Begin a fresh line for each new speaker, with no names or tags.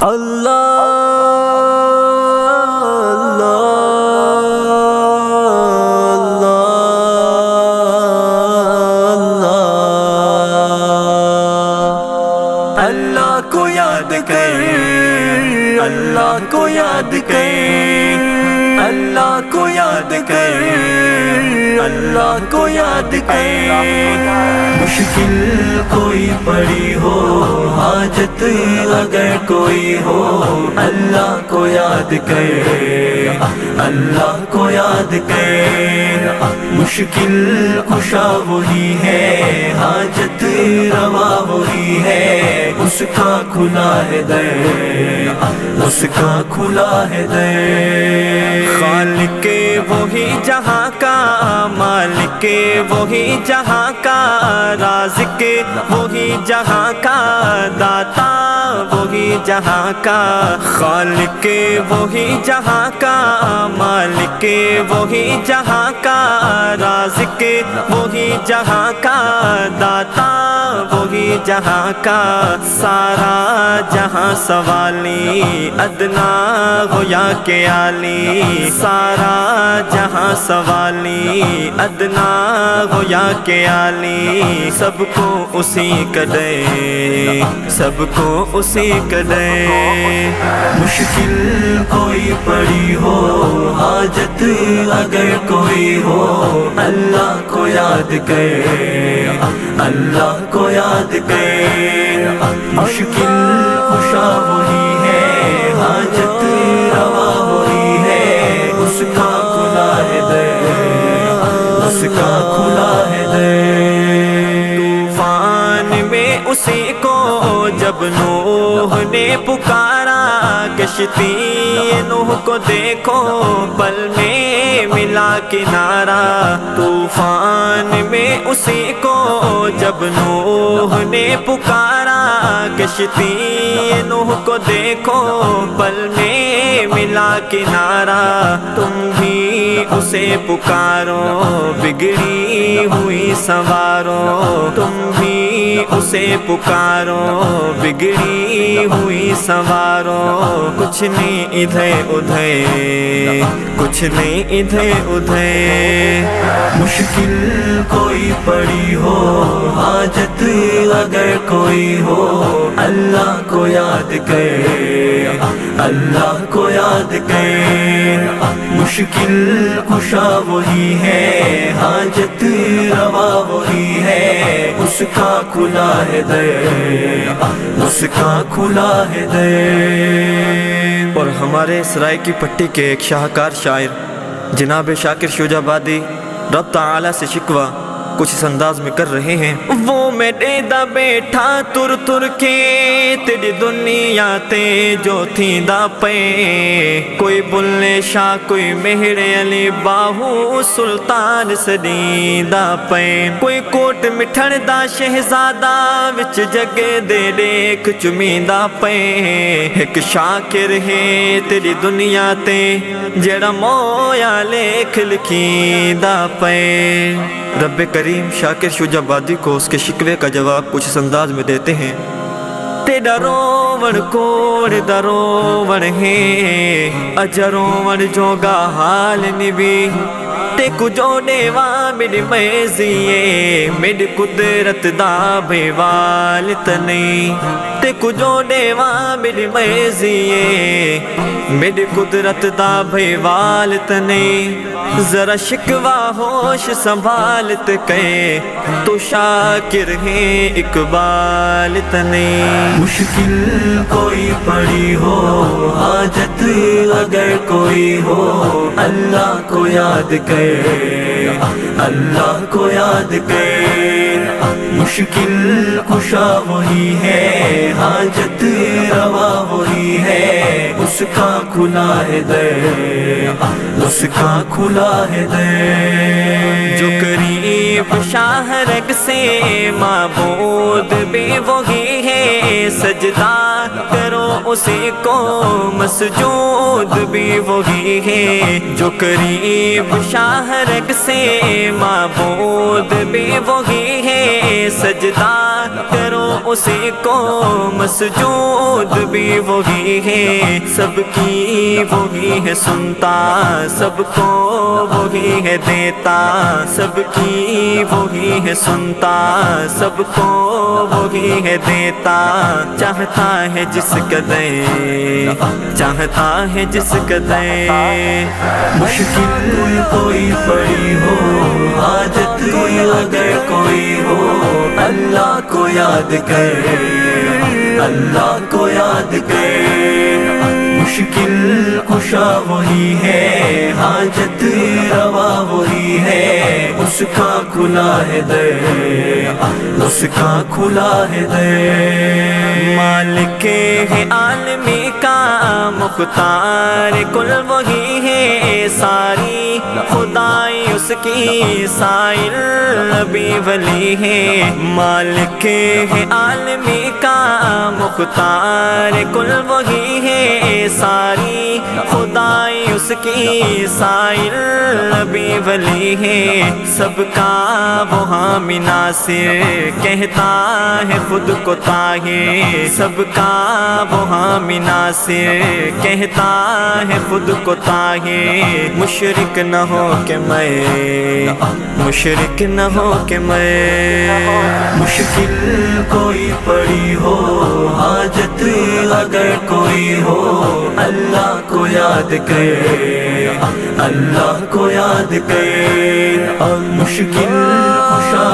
اللہ کو یاد کر، اللہ کو یاد کر، اللہ کو یاد کر، اللہ کو یاد کر۔ مشکل کوئی پڑی ہو، حاجت اگر کوئی ہو، اللہ کو یاد کر، اللہ کو یاد کر۔ مشکل کشا وہی ہے، حاجت روا وہی ہے، اس کا کھلا ہے در، اس کا کھلا ہے در۔
خالق وہی جہاں کا، مالک وہی جہاں کا، رازق وہی جہاں کا، داتا وہی جہاں کا۔ خالق وہی جہاں کا، مالک وہی جہاں کا، رازق وہی جہاں کا، داتا وہی جہاں کا۔ سارا جہاں سوالی، ادنا ہو یا کہ عالی، سارا جہاں سوالی، ادنا ہو یا کہ عالی، سب کو اسی کا دے، سب کو اسی کا دے۔
مشکل کوئی پڑی ہو، حاجت اگر کوئی ہو، اللہ کو یاد کر، اللہ کو یاد کر۔ مشکل کشا وہی ہے، حاجت روا وہی ہے، اس کا کھلا ہے در، اس کا کھلا ہے در۔
طوفان میں اسی کو جب نوح نے پکارا، کشتی نوح کو دیکھو پل میں ملا کنارہ۔ طوفان میں اسی کو جب نوح نے پکارا، کشتی نوح کو دیکھو پل میں ملا کنارہ۔ تم بھی اسے پکارو، بگڑی ہوئی سنوارو، تم بھی اسے پکارو، بگڑی ہوئی سنوارو۔ کچھ نہیں ادھر ادھر، کچھ نہیں ادھر ادھر۔
مشکل کوئی پڑی ہو، حاجت اگر کوئی ہو، اللہ کو یاد کر، اللہ کو یاد کر۔ مشکل کشا وہی ہے، حاجت روا وہی ہے، اس کا کھلا ہے در، اس کا کھلا ہے در۔
اور ہمارے سرائے کی پٹی کے ایک شاہکار شاعر جناب شاکر شجاع آبادی رب تعالی سے شکوہ کچھ اس انداز میں کر رہے ہیں۔ وہ میرے دا بیٹھا تر تر کے تیری دنیا تے جو تھی دا پے، کوئی بلے شاہ کوئی مہر علی باہو سلطان سدی دا پے، کوئی کوٹ مٹھڑ دا شہزادہ وچ جگے دے دیکھ چمیندہ پے۔ ایک شاکر ہے تیری دنیا تے جڑا مویا لکھ لکھیندا پے۔ رب کریم شاکر شجاع آبادی کو اس کے شکوے کا جواب کچھ اس انداز میں دیتے ہیں۔ تیرا روون کوڑ دا روون ہے، اجا روون جوگا حال نبی، تے کو جوڑے وا میری میزیے، میری قدرت دا بے والت نہیں، تے کو جوڑے وا میری میزیے، میری قدرت دا بے والت نہیں۔ ذرا شکوہ ہوش سنبھالت کے، تو شاکر ہے اقبال تنے۔
مشکل کوئی پڑی ہو، حاجت اگر کوئی ہو، اللہ کو یاد کر، اللہ کو یاد کر۔ مشکل کشا وہی ہے، حاجت روا وہی ہے، اس کا کھلا ہے در، اس کا کھلا ہے در۔
جو قریب شاہ رگ سے معبود بھی وہی ہے، سجدہ کرو اسی کو مسجود بھی وہی ہے۔ جو قریب شاہ رگ سے معبود بھی وہی ہے، سجدہ کرو اسی کو مسجود بھی وہی ہے، سب کی وہی ہے سنتا، سب کو وہی ہے دیتا، سب کی وہی ہے سنتا، سب کو وہی ہے دیتا، چاہتا ہے جس قدر، چاہتا ہے جس قدر۔
مشکل کوئی پڑی ہو، حاجت اگر کوئی ہو، اللہ کو یاد کر، اللہ کو یاد کر۔ مشکل کشا وہی ہے، حاجت روا وہی ہے، اس کا کھلا ہے در، اس کا کھلا ہے در۔
مالک ہے عالمی کا مختار کل وہی ہے، ساری خدائی اس کی، سائر نبی ولی ہے۔ مالک ہے عالمی کا مختار کل وہی ہے، ساری خدائی اس کی، سائر نبی ولی ہے۔ سب کا وہ حامی ناصر کہتا ہے خود کو طاہر، سب کا وہ حامی ناصر کہتا ہے خود کو طاہر۔ مشرک نہ ہو کہ میں، مشرک نہ ہو کہ میں۔
مشکل کوئی پڑی ہو، حاجت اگر کوئی ہو، اللہ کو یاد کر، اللہ کو یاد کر۔ اور مشکل کشا